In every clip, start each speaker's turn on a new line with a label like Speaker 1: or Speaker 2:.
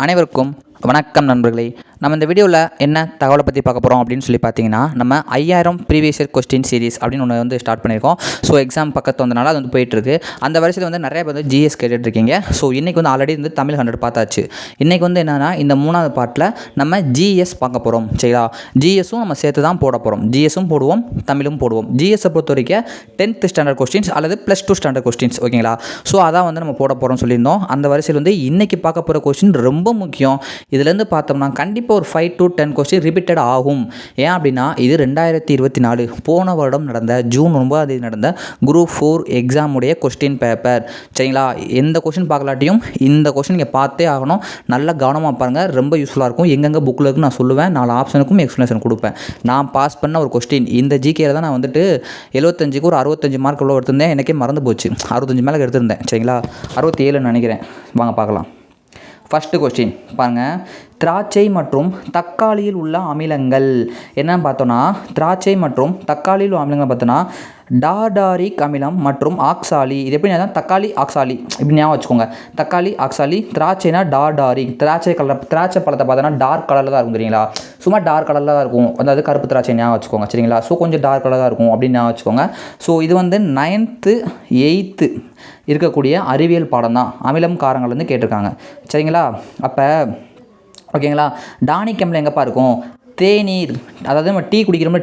Speaker 1: அனைவருக்கும் வணக்கம் நண்பர்களே. நம்ம இந்த வீடியோவில் என்ன தகவலை பற்றி பார்க்க போகிறோம் அப்படின்னு சொல்லி பார்த்தீங்கன்னா, நம்ம 5000 ப்ரீவியஸ் இயர் கொஸ்டின் சீரிஸ் அப்படின்னு ஒன்று வந்து ஸ்டார்ட் பண்ணியிருக்கோம். ஸோ எக்ஸாம் பக்கத்து வந்தனால அது வந்து போயிட்டுருக்கு. அந்த வரிசையில் வந்து நிறைய பேர் வந்து ஜிஎஸ் கேட்டுட்ருக்கீங்க. ஸோ இன்றைக்கி வந்து ஆல்ரெடி வந்து தமிழ் 100 பார்த்தாச்சு. இன்றைக்கி வந்து என்னென்னா, இந்த 3வது பார்ட்டில் நம்ம ஜிஎஸ் பார்க்க போகிறோம். சரிங்களா? ஜிஎஸும் நம்ம சேர்த்து தான் போட போகிறோம். ஜிஎஸும் போடுவோம், தமிழும் போடுவோம். ஜிஎஸை பொறுத்த வரைக்கும் 10th ஸ்டாண்டர்ட் கொஸ்டின்ஸ் அல்லது +2 ஸ்டாண்டர்ட் கொஸ்டின்ஸ். ஓகேங்களா? ஸோ அதான் வந்து நம்ம போட போகிறோம்னு சொல்லியிருந்தோம். அந்த வரிசையில் வந்து இன்றைக்கி பார்க்க போகிற கொஸ்டின் ரொம்ப முக்கியம். இதுலேருந்து பார்த்தோம்னா கண்டிப்பாக ஒரு 5 to 10 கொஸ்டின் ரிப்பீட்டட் ஆகும். ஏன் அப்படின்னா, இது 2024 போன வருடம் நடந்த ஜூன் 9 நடந்த குரூப் 4 எக்ஸாமுடைய கொஸ்டின் பேப்பர். சரிங்களா? எந்த கொஸ்டின் பார்க்கலாட்டியும் இந்த கொஸ்டின் நீங்கள் பார்த்தே ஆகணும். நல்லா கவனமாக பாருங்கள், ரொம்ப யூஸ்ஃபுல்லாக இருக்கும். எங்கெங்கே புக்கில் இருக்குன்னு நான் சொல்லுவேன், 4 ஆப்ஷனுக்கும் எக்ஸ்ப்ளனேஷன் கொடுப்பேன். நான் பாஸ் பண்ண ஒரு கொஸ்டின் இந்த ஜிகேல தான் நான் வந்துட்டு 75க்கு ஒரு 65 மார்க் உள்ள எடுத்திருந்தேன். எனக்கே மறந்து போச்சு. 65 மேலே எடுத்திருந்தேன். சரிங்களா? 67 நினைக்கிறேன். வாங்க பார்க்கலாம். ஃபஸ்ட்டு கொஸ்டின் பாருங்கள். திராட்சை மற்றும் தக்காளியில் உள்ள அமிலங்கள் என்னன்னு பார்த்தோன்னா, திராட்சை மற்றும் தக்காளியில் உள்ள அமிலங்கள் பார்த்தோன்னா டார்டாரிக் அமிலம் மற்றும் ஆக்சாலி. இது எப்படி தான் தக்காளி ஆக்சாலி இப்படி ஞாபகம் வச்சுக்கோங்க. தக்காளி ஆக்சாலி. திராட்சைனா டார்டாரிக். திராட்சை பழத்தை பார்த்தோன்னா டார்க் கலரில் தான் இருக்கும். சரிங்களா? சும்மா டார்க் கலரில் தான் இருக்கும். அதாவது கருப்பு திராட்சை ஞாபகம் வச்சுக்கோங்க. சரிங்களா? ஸோ கொஞ்சம் டார்க் கலர் தான் இருக்கும் அப்படின்னு ஞாபகம் வச்சுக்கோங்க. ஸோ இது வந்து 9th 8th இருக்கக்கூடிய அறிவியல் பாடம் தான். அமிலம் காரங்கள் வந்து கேட்டிருக்காங்க. சரிங்களா? அப்போ ஓகேங்களா, டானிக் அமிலம் எங்கப்பா இருக்கும்? தேநீர், அதாவது நம்ம டீ குடிக்கிறோம்ல,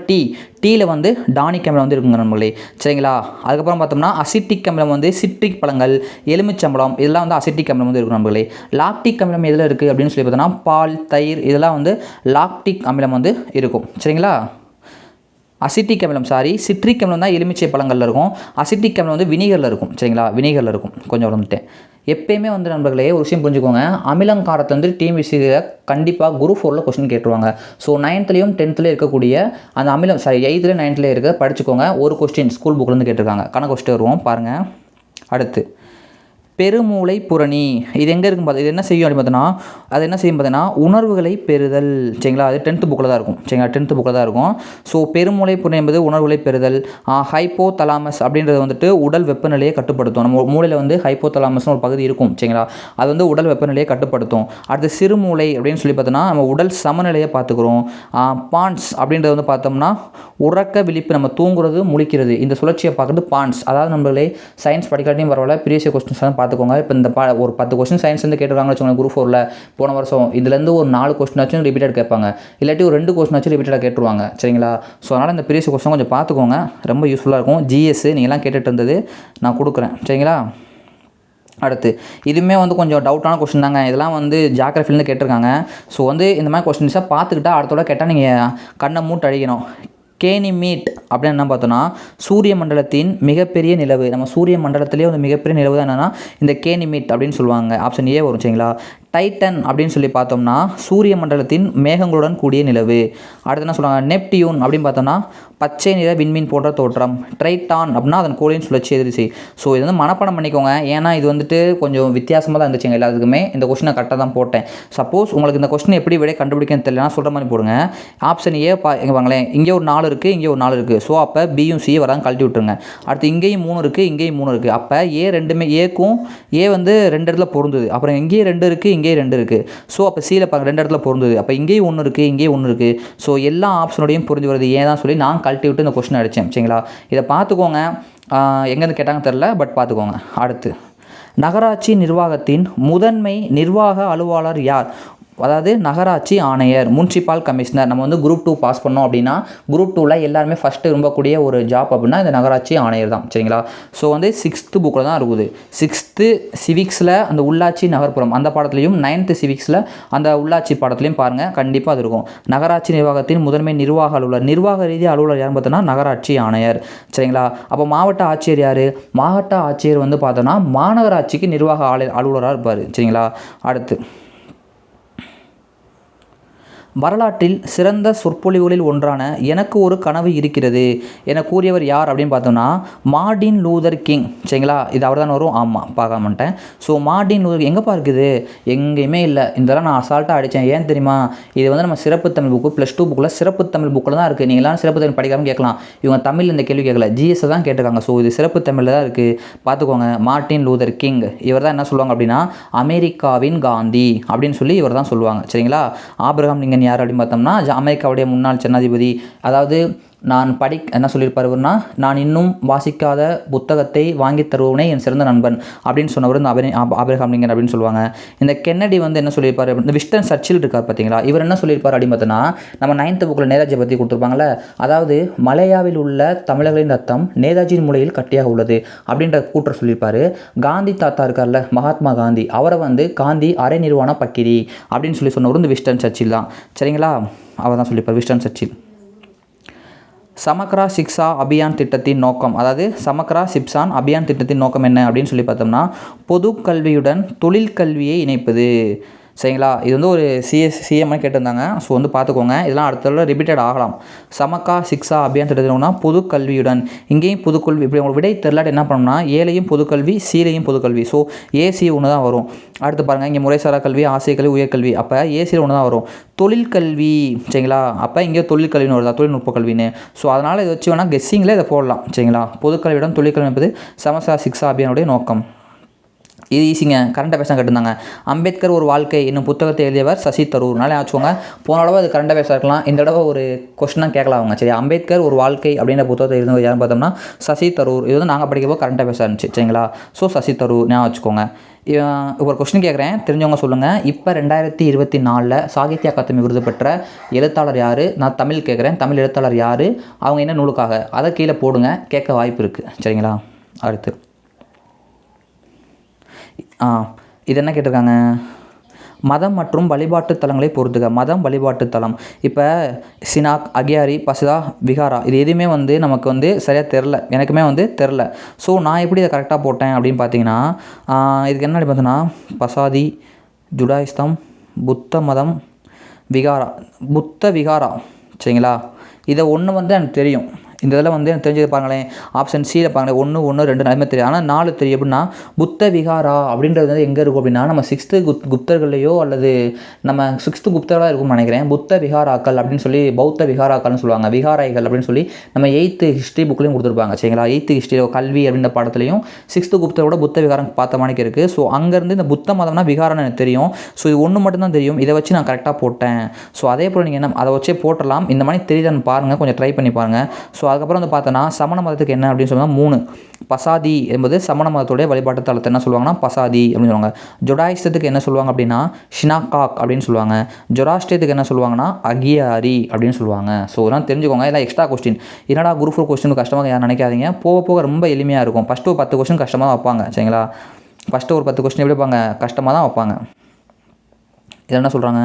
Speaker 1: டீயில் வந்து டானிக் அமிலம் வந்து இருக்குங்க நம்மளே. சரிங்களா? அதுக்கப்புறம் பார்த்தோம்னா அசிட்டிக் அமிலம் வந்து சிட்ரிக் பழங்கள், எலுமிச்சம்பழம் இதெல்லாம் வந்து அசிட்டிக் அமிலம் வந்து இருக்கும் நம்மளே. லாக்டிக் அமிலம் எதில் இருக்குது அப்படின்னு சொல்லி பார்த்தோம்னா பால், தயிர் இதெல்லாம் வந்து லாக்டிக் அமிலம் வந்து இருக்கும். சரிங்களா? அசிட்டிக் அமிலம் சிட்ரிக் அமிலம் தான் எலுமிச்சை பழங்களில் இருக்கும். அசிட்டிக் அமிலம் வந்து வினிகரில் இருக்கும். சரிங்களா? வினிகரில் இருக்கும். கொஞ்சம் வந்துட்டேன். எப்பயுமே வந்து நண்பர்களே ஒரு விஷயம் புரிஞ்சுக்கோங்க. அமிலங்காரத்தை வந்து டிஎன்பிஎஸ்சியில் கண்டிப்பாக குரூப் 4ல் கொஸ்டின் கேட்டுருவாங்க. ஸோ 9th-லையும் 10th-லையும் இருக்கக்கூடிய அந்த அமிலம் 8th 9th இருக்க படிச்சுக்கோங்க. ஒரு கொஸ்டின் ஸ்கூல் புக்லேருந்து கேட்டிருக்காங்க. கணக்கு வச்சுட்டு வருவோம் பாருங்கள். அடுத்து பெருமூளை புரணி. இது எங்கே இருக்குன்னு பார்த்தா, இது என்ன செய்யும் அப்படின்னு பார்த்தோன்னா, அது என்ன செய்யும் பார்த்தோன்னா உணர்வுகளை பெறுதல். சரிங்களா? அது 10th புக்கில் தான் இருக்கும். சரிங்களா? 10th புக்கில் தான் இருக்கும். ஸோ பெருமூளை புரணி என்பது உணர்வுகளை பெறுதல். ஹைப்போ தலாமஸ் அப்படின்றது வந்துட்டு உடல் வெப்பநிலையை கட்டுப்படுத்தும். நம்ம மூளையில் வந்து ஹைப்போ தலாமஸ்னு ஒரு பகுதி இருக்கும். சரிங்களா? அது வந்து உடல் வெப்பநிலையை கட்டுப்படுத்தும். அடுத்து சிறுமூளை அப்படின்னு சொல்லி பார்த்தோன்னா நம்ம உடல் சமநிலையை பார்த்துக்கிறோம். பான்ஸ் அப்படின்றது வந்து பார்த்தோம்னா உறக்க விழிப்பு, நம்ம தூங்குறது முழிக்கிறது இந்த சுழற்சியை பார்க்குறது பான்ஸ். அதாவது நம்மளே சயின்ஸ் படிக்காட்டியும் பரவாயில்ல, ப்ரீவியஸ் கொஸ்டின்ஸ் பார்த்துக்கோங்க. இப்போ இந்த ஒரு 10 கொஸ்டின் சயின்ஸ் வந்து கேட்டுருக்காங்கன்னு வச்சுக்கோங்க குரூப் 4ல் போன வருஷம். இதுலேருந்து ஒரு 4 கொஸ்டினாச்சும் ரிப்பீட்டட் கேட்பாங்க, இல்லாட்டி ஒரு 2 கொஸ்டினாச்சும் ரிப்பீட்டடாக கேட்டுருவாங்க. சரிங்களா? ஸோ அதனால் இந்த ப்ரீவியஸ் கொஸ்டின் கொஞ்சம் பார்த்துக்கோங்க, ரொம்ப யூஸ்ஃபுல்லாக இருக்கும். ஜிஎஸ் நீங்கள்லாம் கேட்டுட்டு இருந்தது நான் கொடுக்குறேன். சரிங்களா? அடுத்து இதுவுமே வந்து கொஞ்சம் டவுட்டான கொஸ்டின் தாங்க. இதெல்லாம் வந்து ஜியோகிராஃபிலேருந்து கேட்டிருக்காங்க. ஸோ வந்து இந்த மாதிரி கொஸ்டின்ஸாக பார்த்துக்கிட்டா அடுத்தோட கேட்டால் நீங்கள் கண்ணை மூட்டு அழிக்கணும். கேனிமீட் அப்படின்னு என்ன பார்த்தோன்னா சூரிய மண்டலத்தின் மிகப்பெரிய நிலவு. நம்ம சூரிய மண்டலத்திலே வந்து மிகப்பெரிய நிலவு தான் என்னென்னா இந்த கேனிமீட் அப்படின்னு சொல்லுவாங்க. ஆப்ஷன் ஏ வரும். சரிங்களா? டைட்டன் அப்படின்னு சொல்லி பார்த்தோம்னா சூரிய மண்டலத்தின் மேகங்களுடன் கூடிய நிலவு. அடுத்து என்ன சொல்லுவாங்க? நெப்டியூன் அப்படின்னு பார்த்தோம்னா பச்சை நிற விண்மீன் போன்ற தோற்றம். ட்ரைட்டான் அப்படின்னா அதன் கோளின் சுழற்சி எதிர்ச்சி. ஸோ இது வந்து மனப்பாடம் பண்ணிக்கோங்க. ஏன்னா இது வந்துட்டு கொஞ்சம் வித்தியாசமாக தான் இருந்துச்சுங்க எல்லாத்துக்குமே. இந்த கொஸ்டினை கரெக்டாக தான் போட்டேன். சப்போஸ் உங்களுக்கு இந்த கொஸ்டின் எப்படி விட கண்டுபிடிக்கன்னு தெரியலனா சொல்கிற மாதிரி போடுங்க. ஆப்ஷன் ஏ இங்கே வாங்களேன், இங்கே ஒரு 4 இருக்குது, இங்கே ஒரு 4 இருக்குது. ஸோ அப்போ பியும் சி வராங்க கழட்டி விட்டுருங்க. அடுத்து இங்கேயும் 3 இருக்குது, இங்கேயும் 3 இருக்குது. அப்போ ஏ ரெண்டுமே ஏக்கும் ஏ வந்து 2 இடத்துல பொருந்துது. அப்புறம் இங்கேயும் 2 இருக்குது, இங்கேயும் 2 இருக்குது. ஸோ அப்போ சியில் பாருங்க 2 இடத்துல பொருந்துது. அப்போ இங்கேயும் 1 இருக்குது, இங்கேயும் 1 இருக்குது. ஸோ எல்லா ஆப்ஷனோடையும் புரிஞ்சு வருது ஏன் தான் சொல்லி நான் கழட்டி விட்டு இந்த கொஸ்டின் அடித்தேன். சரிங்களா? இதை பார்த்துக்கோங்க. எங்கேருந்து கேட்டாங்க தெரில, பட் பார்த்துக்கோங்க. அடுத்து நகராட்சி நிர்வாகத்தின் முதன்மை நிர்வாக அலுவலர் யார்? அதாவது நகராட்சி ஆணையர், முனிசிபால் கமிஷனர். நம்ம வந்து குரூப் 2 பாஸ் பண்ணோம் அப்படின்னா குரூப் 2ல் எல்லாருமே ஃபஸ்ட்டு விரும்பக்கூடிய ஒரு ஜாப் அப்படின்னா இந்த நகராட்சி ஆணையர் தான். சரிங்களா? ஸோ வந்து 6th புக்கில் தான் இருக்குது. 6th சிவிக்ஸில் அந்த உள்ளாட்சி நகர்ப்புறம் அந்த பாடத்துலையும் 9th சிவிக்ஸில் அந்த உள்ளாட்சி பாடத்துலையும் பாருங்கள், கண்டிப்பாக அது இருக்கும். நகராட்சி நிர்வாகத்தின் முதன்மை நிர்வாக அலுவலர், நிர்வாக ரீதி அலுவலர் யாருன்னு பார்த்தோன்னா நகராட்சி ஆணையர். சரிங்களா? அப்போ மாவட்ட ஆட்சியர் யார்? மாவட்ட ஆட்சியர் வந்து பார்த்தோன்னா மாநகராட்சிக்கு நிர்வாக அலுவலராக இருப்பார். சரிங்களா? அடுத்து வரலாற்றில் சிறந்த சொற்பொழிவுகளில் ஒன்றான எனக்கு ஒரு கனவு இருக்கிறது என கூறியவர் யார் அப்படின்னு பார்த்தோம்னா மார்ட்டின் லூதர் கிங். சரிங்களா, இது அவர் தான் வரும். ஆமாம், பார்க்க மாட்டேன். ஸோ மார்ட்டின் லூதர் எங்கேப்பா இருக்குது? எங்கேயுமே இல்லை. இதெல்லாம் நான் அசால்ட்டாக அடித்தேன். ஏன் தெரியுமா? இது வந்து நம்ம சிறப்பு தமிழ் புக்கு +2 புக்கில் சிறப்பு தமிழ் புக்கில் தான் இருக்குது. நீங்களாம் சிறப்பு தமிழ் படிக்காமல் கேட்கலாம். இவங்க தமிழ் இந்த கேள்வி கேட்கல, ஜிஎஸ் தான் கேட்டிருக்காங்க. ஸோ இது சிறப்பு தமிழில் தான் இருக்குது, பார்த்துக்கோங்க. மார்ட்டின் லூதர் கிங் இவர் தான் என்ன சொல்லுவாங்க அப்படின்னா அமெரிக்காவின் காந்தி அப்படின்னு சொல்லி இவர் தான் சொல்லுவாங்க. சரிங்களா. ஆபிரகாம் லிங்கன் யார் அப்படின்னு பார்த்தோம்னா அமெரிக்காவுடைய முன்னாள் ஜனாதிபதி. அதாவது என்ன சொல்லியிருப்பாருன்னா, நான் இன்னும் வாசிக்காத புத்தகத்தை வாங்கி தருவனே என் சிறந்த நண்பன் அப்படின்னு சொன்னவர் இந்த ஆபிரகாம் லிங்கன் அப்படின்னு சொல்லுவாங்க. இந்த கென்னடி வந்து என்ன சொல்லியிருப்பார், இந்த விஸ்டன் சர்ச்சில் இருக்கார் பார்த்தீங்களா, இவர் என்ன சொல்லியிருப்பார் அப்படின்னு பார்த்தோன்னா நம்ம 9th புக்கில் நேதாஜியை பற்றி கொடுத்துருப்பாங்கள்ல, அதாவது மலையாவில் உள்ள தமிழர்களின் ரத்தம் நேதாஜியின் மூலையில் கட்டியாக உள்ளது அப்படின்ற கூற்ற சொல்லியிருப்பார். காந்தி தாத்தா இருக்கார்ல, மகாத்மா காந்தி, அவரை வந்து காந்தி அரை நிர்வாண பக்கிரி அப்படின்னு சொன்னவர் இந்த விஸ்டன் சர்ச்சில் தான். சரிங்களா, அவர் தான் சொல்லியிருப்பார், விஸ்டன் சர்ச்சில். சமக்ரா சிக்ஷா அபியான் திட்டத்தின் நோக்கம், அதாவது சமக்ரா சிப்சான் அபியான் திட்டத்தின் நோக்கம் என்ன அப்படின்னு சொல்லி பார்த்தோம்னா பொது கல்வியுடன் தொழில் கல்வியை இணைப்பது. சரிங்களா, இது வந்து ஒரு சிஎம் கேட்டிருந்தாங்க. ஸோ வந்து பார்த்துக்கோங்க, இதெல்லாம் அடுத்த ரிப்பீட்டட் ஆகலாம். சமக்கா சிக்ஷா அபியான் திட்டத்தினா பொது கல்வியுடன், இங்கேயும் பொதுக்கல்வி. இப்படி உங்களுக்கு விடை தெரிலாட்டு என்ன பண்ணணும்னா ஏலையும் பொதுக்கல்வி, சீலையும் பொதுக்கல்வி. ஸோ ஏசி ஒன்று தான் வரும். அடுத்து பாருங்கள், இங்கே முறைசாரா கல்வி, ஆசிய கல்வி, உயர்கல்வி. அப்போ ஏசியில் ஒன்று தான் வரும். தொழிற்கல்வி. சரிங்களா, அப்போ இங்கே தொழிற்கல்வின்னு வருதா, தொழில்நுட்ப கல்வின்னு. ஸோ அதனால் இதை வச்சு வேணால் கெஸ்ஸிங்கில் இதை போடலாம். சரிங்களா, பொதுக்கல்வியுடன் தொழிற்கல்வி என்பது சமக்கா சிக்ஷா அபியானுடைய நோக்கம். இது ஈஸிங்க, கரண்ட் அஃபேர்ஸ் தான் கேட்டிருந்தாங்க. அம்பேத்கர் ஒரு வாழ்க்கை என்னும் புத்தகத்தை எழுதியவர் சசி தரூர். நாளே ஆச்சுக்கோங்க, போன தடவை அது கரண்ட் அஃபேர்ஸாக இருக்கலாம், இந்த தடவை ஒரு கொஸ்டினாக கேட்கலாம் அவங்க. சரி, அம்பேத்கர் ஒரு வாழ்க்கை அப்படின்ற புத்தகத்தை எழுதினவர் யாருன்னு பார்த்தோம்னா சசி தரூர். இது வந்து நாங்கள் படிக்கப்போ கரண்ட் அஃபேர்ஸாக இருந்துச்சு. சரிங்களா, ஸோ சசி தரூர் ஞாபகம் வச்சுக்கோங்க. ஒரு கொஸ்டின் கேட்குறேன், தெரிஞ்சவங்க சொல்லுங்கள். இப்போ 2024 சாகித்ய அகாதமி விருது பெற்ற எழுத்தாளர் யார்? நான் தமிழ் கேட்குறேன், தமிழ் எழுத்தாளர் யார், அவங்க என்ன நூலுக்காக, அதை கீழே போடுங்க, கேட்க வாய்ப்பு இருக்குது. சரிங்களா, அடுத்து இது என்ன கேட்டிருக்காங்க, மதம் மற்றும் வழிபாட்டு தலங்களை பொறுத்துக்க. மதம், வழிபாட்டு தலம். இப்போ சினாக், அகியாரி, பசிதா, விகாரா, இது எதுவுமே வந்து நமக்கு வந்து சரியாக தெரில, எனக்குமே வந்து தெரில. ஸோ நான் எப்படி இதை கரெக்டாக போட்டேன் அப்படின்னு பார்த்தீங்கன்னா இதுக்கு என்ன பார்த்தோன்னா பசாதி, ஜுடாயிஸ்தம், புத்த மதம், விகாரா, புத்த விகாரா. சரிங்களா, இதை ஒன்று வந்து எனக்கு தெரியும். இந்த இதில் வந்து எனக்கு தெரிஞ்சது பாருங்களேன், ஆப்ஷன் சியில் பாருங்களேன், 1, 1, 2 அதுமாதிரி தெரியும். ஆனால் 4 தெரியும். எப்படின்னா புத்த விகாரா அப்படின்றது வந்து எங்கே இருக்கும் அப்படின்னா நம்ம 6th குப்தர்களையோ அல்லது நம்ம 6th குப்தர்களாக இருக்கும்னு நினைக்கிறேன். புத்த விகாராக்கள் அப்படின்னு சொல்லி, பௌத்த விகாராக்கள்னு சொல்லுவாங்க, விகாராய்கள் அப்படின்னு சொல்லி நம்ம 8th ஹிஸ்ட்ரி புக்லேயும் கொடுத்துருப்பாங்க. சரிங்களா, 8th ஹிஸ்ட்ரி கல்வி அப்படின்ற பாடத்துலையும் 6th குப்தரோட புத்த விகாரம் பார்த்த மாணிக்கு இருக்குது. ஸோ அங்கேருந்து இந்த புத்த மதம்னா விகாரம்னு எனக்கு தெரியும். ஸோ இது ஒன்று மட்டும்தான் தெரியும், இதை வச்சு நான் கரெக்டாக போட்டேன். ஸோ அதே போல் நீங்கள் என்ன அதை வச்சே போட்டலாம். இந்த மாதிரி தெரியுதான்னு பாருங்கள், கொஞ்சம் ட்ரை பண்ணி பாருங்கள். ஸோ அதுக்கப்புறம் வந்து பார்த்தோன்னா சமண மதத்துக்கு என்ன அப்படின்னு சொன்னால் 3 பசாதி என்பது சமண மதத்துடைய வழிபாட்டு தலத்தை என்ன சொல்லுவாங்கன்னா பசாதி அப்படின்னு சொல்லுவாங்க. ஜொடாயிஸ்தத்துக்கு என்ன சொல்லுவாங்க அப்படின்னா ஷினாகாக் அப்படின்னு சொல்லுவாங்க. ஜொராஸ்ட்ரியத்துக்கு என்ன சொல்லுவாங்கன்னா அகியாரி அப்படின்னு சொல்லுவாங்க. ஸோ இதெல்லாம் தெரிஞ்சுக்கோங்க. இதெல்லாம் எக்ஸ்ட்ரா கொஸ்டின். என்னடா குரூப் 4 கொஸ்டின் கஷ்டமாக யாரும் நினைக்காதீங்க, போக போக ரொம்ப எளிமையாக இருக்கும். ஃபஸ்ட்டு ஒரு 10 கொஸ்டின் கஷ்டமாக தான் வைப்பாங்க. சரிங்களா, ஃபஸ்ட்டு ஒரு 10 கொஸ்டின் எப்படி வைப்பாங்க, கஷ்டமாக தான் வைப்பாங்க. இதில் என்ன சொல்கிறாங்க,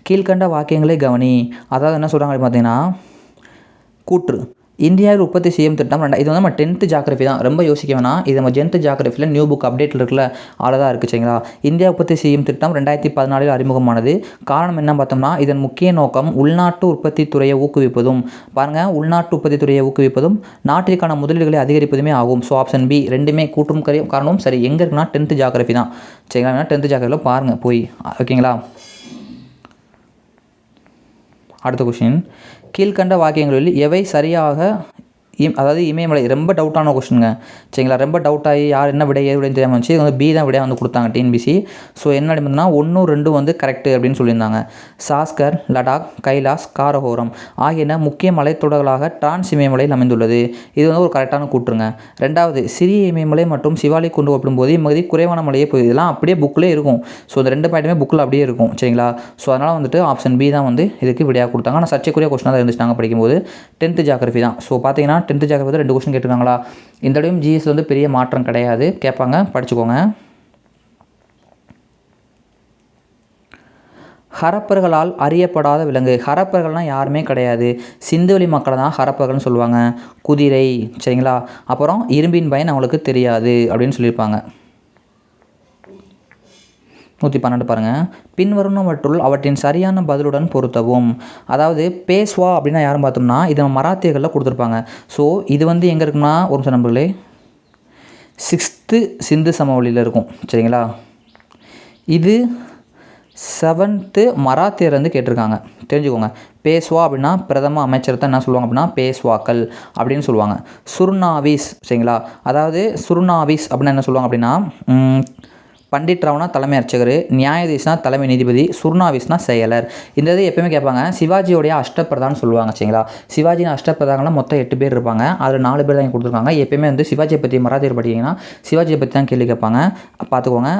Speaker 1: கீழ்கண்ட வாக்கியங்களே கவனி. அதாவது என்ன சொல்கிறாங்க அப்படின்னு பார்த்தீங்கன்னா கூற்று, இந்தியாவில் உற்பத்தி செய்யும் திட்டம் இது வந்து நம்ம 10th ஜியாகிரஃபி தான், ரொம்ப யோசிக்க வேணாம். இது நம்ம 10th ஜியாகிரஃபியில் நியூ புக் அப்டேட்டில் இருக்குல்ல, அதில் தான் இருக்குது. சரிங்களா, இந்தியா உற்பத்தி செய்யும் திட்டம் 2014 அறிமுகமானது. காரணம் என்ன பார்த்தோம்னா இதன் முக்கிய நோக்கம் உள்நாட்டு உற்பத்தி துறையை ஊக்குவிப்பதும், பாருங்கள், உள்நாட்டு உற்பத்தி துறையை ஊக்குவிப்பதும் நாட்டிற்கான முதலீடுகளை அதிகரிப்பதுமே ஆகும். ஸோ ஆப்ஷன் பி ரெண்டுமே கூற்றும் காரணமும் சரி. எங்கே இருக்குன்னா 10th ஜியாகிரஃபி தான். சரிங்களா, 10th ஜியாகிரஃபியில் பாருங்கள் போய். ஓகேங்களா, அடுத்த கொஸ்டின், கீழ்கண்ட வாக்கியங்களில் எவை சரியாக, அதாவது இமயமலை ரொம்ப டவுட்டான கொஸ்டினுங்க. சரிங்களா, ரொம்ப டவுட் ஆகி யார் என்ன விட ஏது விடைன்னு தெரியாமல் வச்சு இது வந்து பி தான் விடையாக வந்து கொடுத்தாங்க டிஎன்பிசி. ஸோ என்ன அப்படின்னா 1, 2 வந்து கரெக்டு அப்படின்னு சொல்லியிருந்தாங்க. சாஸ்கர், லடாக், கைலாஸ், காரகோரம் ஆகியன முக்கிய மலைத்தொடர்களாக டிரான்ஸ் இமயமலையில் அமைந்துள்ளது. இது வந்து ஒரு கரெக்டான கூற்றுங்க. ரெண்டாவது, சிறிய இமயமலை மற்றும் சிவாலி கொண்டு ஒப்பிடும்போது இம்மதி குறைவான மலையே போய், இதெல்லாம் அப்படியே புக்கிலே இருக்கும். ஸோ இந்த 2 பாயிண்ட்டுமே புக்கில் அப்படியே இருக்கும். சரிங்களா, ஸோ அதனால் வந்துட்டு ஆப்ஷன் பி தான் வந்து இதுக்கு விடையாக கொடுத்தாங்க. ஆனால் சர்ச்சைக்குரிய கொஸ்டினாக தான் இருந்துச்சு நாங்கள் படிக்கும்போது. 10th ஜியாகிரஃபி தான். ஸோ பார்த்தீங்கன்னா 10th ஜியாகிரஃபி 2 கொஸ்டின் கேட்டிருக்காங்களா. இந்த தடவையும் ஜிஎஸ்ல வந்து பெரிய மாற்றம் கிடையாது, கேட்பாங்க, படிச்சுக்கோங்க. ஹரப்பர்களால் அறியப்படாத விலங்கு. ஹரப்பர்கள்னால் யாருமே கிடையாது, சிந்துவெளி மக்களை தான் ஹரப்பர்கள்னு சொல்லுவாங்க. குதிரை. சரிங்களா, அப்புறம் இரும்பின் பயன் அவங்களுக்கு தெரியாது அப்படின்னு சொல்லியிருப்பாங்க. 112 பாருங்கள். பின்வருவனவற்றுள் அவற்றின் சரியான பதிலுடன் பொருத்தவும். அதாவது பேஷ்வா அப்படின்னா யாரும் பார்த்தோம்னா இது நம்ம மராத்தியர்களில் கொடுத்துருப்பாங்க. ஸோ இது வந்து எங்கே இருக்குன்னா ஒரு நிமிஷம் நண்பர்களே 6th சிந்து சமவெளியில் இருக்கும். சரிங்களா, இது 7th மராத்தியர் வந்து கேட்டிருக்காங்க. தெரிஞ்சுக்கோங்க. பேஷ்வா அப்படின்னா பிரதம அமைச்சர் தான் என்ன சொல்லுவாங்க அப்படின்னா பேஷ்வாக்கள் அப்படின்னு சொல்லுவாங்க. சுர்னாவிஸ் சரிங்களா, அதாவது சுர்னாவிஸ் அப்படின்னா என்ன சொல்லுவாங்க அப்படின்னா பண்டிட் ராவ்னா தலைமை அர்ச்சகர், நியாயாதீஷ்னா தலைமை நீதிபதி, சுர்னாவிஸ்னா செயலர். இந்த இது எப்பயுமே கேட்பாங்க. சிவாஜியோடைய அஷ்டப்பிரதான்னு சொல்லுவாங்க. சரிங்களா, சிவாஜியின் அஷ்டப்பிரதான்லாம் மொத்தம் 8 பேர் இருப்பாங்க. அதில் 4 பேர் தான் கொடுத்துருக்காங்க. எப்பயுமே வந்து சிவாஜியை பற்றி மராத்தியர் படிக்கிங்கன்னா சிவாஜியை பற்றி தான் கேள்வி கேட்பாங்க. பார்த்துக்கோங்க.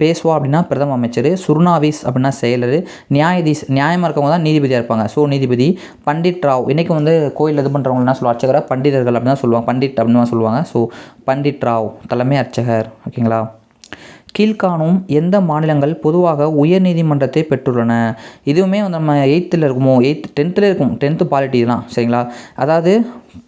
Speaker 1: பேஷ்வா அப்படின்னா பிரதம அமைச்சர், சுர்னாவிஸ் அப்படின்னா செயலர், நியாயாதீஷ் நியாயமாக இருக்கவங்க தான் நீதிபதியாக இருப்பாங்க. ஸோ நீதிபதி. பண்டிட் ராவ் இன்றைக்கி வந்து கோயில் இது பண்ணுறவங்க என்ன சொல்லுவாங்க, அர்ச்சகராக பண்டிதர்கள் அப்படின்னு தான் சொல்லுவாங்க. பண்டிட் அப்படின்னு தான் சொல்லுவாங்க. ஸோ பண்டிட் ராவ் தலைமை அர்ச்சகர். ஓகேங்களா. கீழ்காணும் எந்த மாநிலங்கள் பொதுவாக உயர்நீதிமன்றத்தை பெற்றுள்ளன? இதுவுமே வந்து நம்ம 8th இருக்குமோ 10th இருக்கும். 10th பாலிட்டி தான். சரிங்களா, அதாவது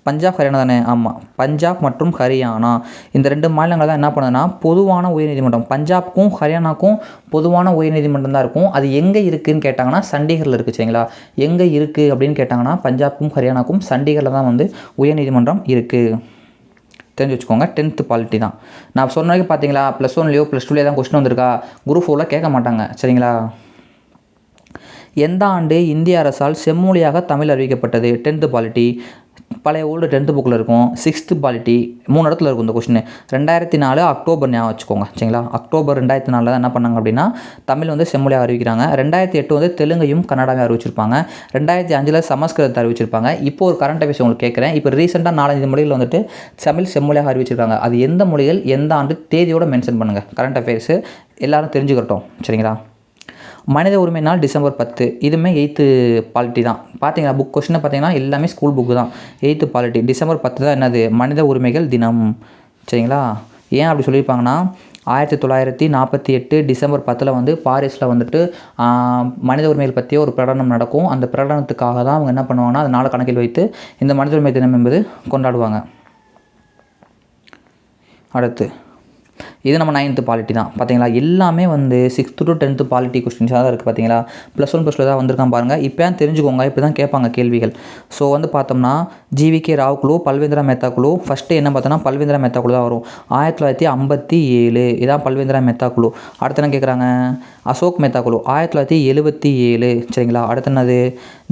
Speaker 1: பஞ்சாப் ஹரியானா தானே. ஆமாம், பஞ்சாப் மற்றும் ஹரியானா இந்த 2 மாநிலங்கள் தான் என்ன பண்ணுதுன்னா பொதுவான உயர்நீதிமன்றம். பஞ்சாப்க்கும் ஹரியானாக்கும் பொதுவான உயர்நீதிமன்றம் தான் இருக்கும். அது எங்கே இருக்குதுன்னு கேட்டாங்கன்னா சண்டிகரில் இருக்குது. சரிங்களா, எங்கே இருக்குது அப்படின்னு கேட்டாங்கன்னா பஞ்சாப்க்கும் ஹரியானாக்கும் சண்டிகரில் தான் வந்து உயர்நீதிமன்றம் இருக்குது. தெரிஞ்சு வச்சுக்கோங்க. 10th பாலிட்டி தான். நான் சொன்ன வரைக்கும் பார்த்தீங்களா, +1லையோ +2லையோ தான் கொஸ்டின் வந்திருக்கா, குரூப் 4ல் கேட்க மாட்டாங்க. சரிங்களா. எந்த ஆண்டு இந்திய அரசால் செம்மொழியாக தமிழ் அறிவிக்கப்பட்டது? 10th polity. பழைய ஓல்டு 10th புக்கில் இருக்கும். 6th பாலிட்டி 3 இடத்துல இருக்கும் இந்த கொஸ்டின். 2004 அக்டோபர் ஞாபகம் வச்சுக்கோங்க. சரிங்களா, அக்டோபர் 2004 தான் என்ன பண்ணாங்க அப்படின்னா தமிழ் வந்து செம்மொழியாக அறிவிக்கிறாங்க. 2008 வந்து தெலுங்கையும் கன்னடாவையும் அறிவிச்சிருப்பாங்க. 2005 சமஸ்கிருதத்தை அறிவிச்சிருப்பாங்க. இப்போ ஒரு கரண்ட் அஃபேர்ஸ் உங்களுக்கு கேட்குறேன். இப்போ ரீசெண்டாக 4-5 மொழிகள் வந்துட்டு தமிழ் செம்மொழியாக அறிவிச்சிருக்காங்க. அது எந்த மொழிகள், எந்த ஆண்டு, தேதியோடு மென்ஷன் பண்ணுங்கள். கரண்ட் அஃபேர்ஸு எல்லோரும் தெரிஞ்சுக்கிட்டோம். சரிங்களா. மனித உரிமை நாள் டிசம்பர் 10. இதுவுமே 8th பாலிட்டி தான். பார்த்தீங்களா, புக் கொஸ்டினை பார்த்தீங்கன்னா எல்லாமே ஸ்கூல் புக்கு தான். 8th பாலிட்டி டிசம்பர் 10 தான் என்னது மனித உரிமைகள் தினம். சரிங்களா. ஏன் அப்படி சொல்லியிருப்பாங்கன்னா 1948 டிசம்பர் 10 வந்து பாரிஸில் வந்துட்டு மனித உரிமைகள் பற்றிய ஒரு பிரகடனம் நடக்கும். அந்த பிரகடனத்துக்காக தான் அவங்க என்ன பண்ணுவாங்கன்னா அந்த நாளை கணக்கில் வைத்து இந்த மனித உரிமை தினம் என்பது கொண்டாடுவாங்க. அடுத்து இது நம்ம 9th பாலிட்டி தான். பார்த்தீங்களா, எல்லாமே வந்து 6th to 10th பாலிட்டி கொஸ்டின்ஸாக தான் இருக்குது. பார்த்தீங்களா, +1 +2 தான் வந்திருக்கான் பாருங்கள். இப்போ தான் தெரிஞ்சுக்கோங்க, இப்படி தான் கேட்பாங்க கேள்விகள். ஸோ வந்து பார்த்தோம்னா GVK ராவ் குழு, பல்வேந்திரா மேத்தா குழு. ஃபஸ்ட்டு என்ன பார்த்தோன்னா பல்வேந்திரா மேத்தா குழு தான் வரும். 1957 இதான் பல்வேந்திரா மேத்தா குழு. அடுத்து என்ன கேட்குறாங்க, அசோக் மேத்தா குழு 1977. சரிங்களா. அடுத்து என்னது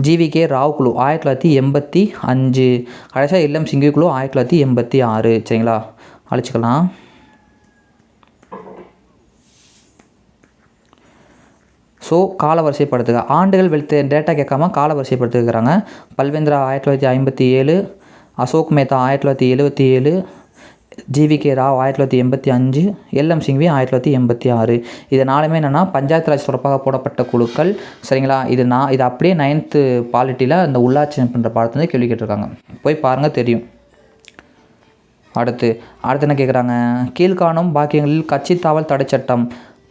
Speaker 1: GVK ராவ் குழு 1985. கடைசியாக LM சிங்கி குழு 1986. சரிங்களா, அழிச்சிக்கலாம். ஸோ காலவரிசைப்படுத்துக. ஆண்டுகள் வெளுத்து டேட்டா கேட்காம காலவரிசைப்படுத்துக்கிறாங்க. பல்வேந்திரா 1957, அசோக் மேத்தா 1977, GVK ராவ் 1985, LM சிங்வி 1986. இது நாலுமே என்னென்னா பஞ்சாயத்து ராஜ் தொடர்பாக போடப்பட்ட குழுக்கள். சரிங்களா. இது அப்படியே 9th பாலிட்டியில் அந்த உள்ளாட்சி அமைப்புன்ற பாடத்தை வந்து கேள்வி கேட்டிருக்காங்க. போய் பாருங்கள் தெரியும். அடுத்து என்ன கேட்குறாங்க, கீழ்காணும் பாக்கியங்களில் கட்சி தாவல் தடை சட்டம்